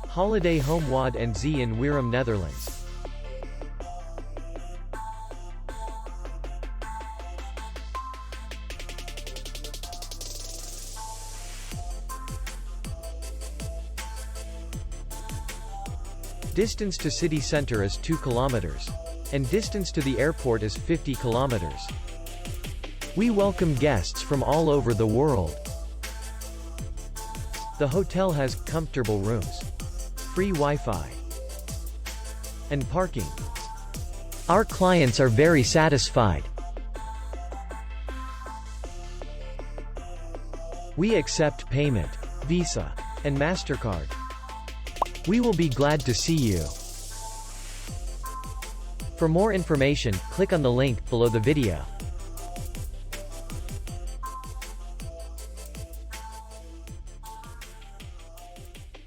Holiday Home Wad and Z in Wierum, Netherlands. Distance to city center is 2 kilometers. And distance to the airport is 50 kilometers. We welcome guests from all over the world. The hotel has comfortable rooms, free Wi-Fi, and parking. Our clients are very satisfied. We accept payment, Visa, and MasterCard. We will be glad to see you. For more information, click on the link below the video.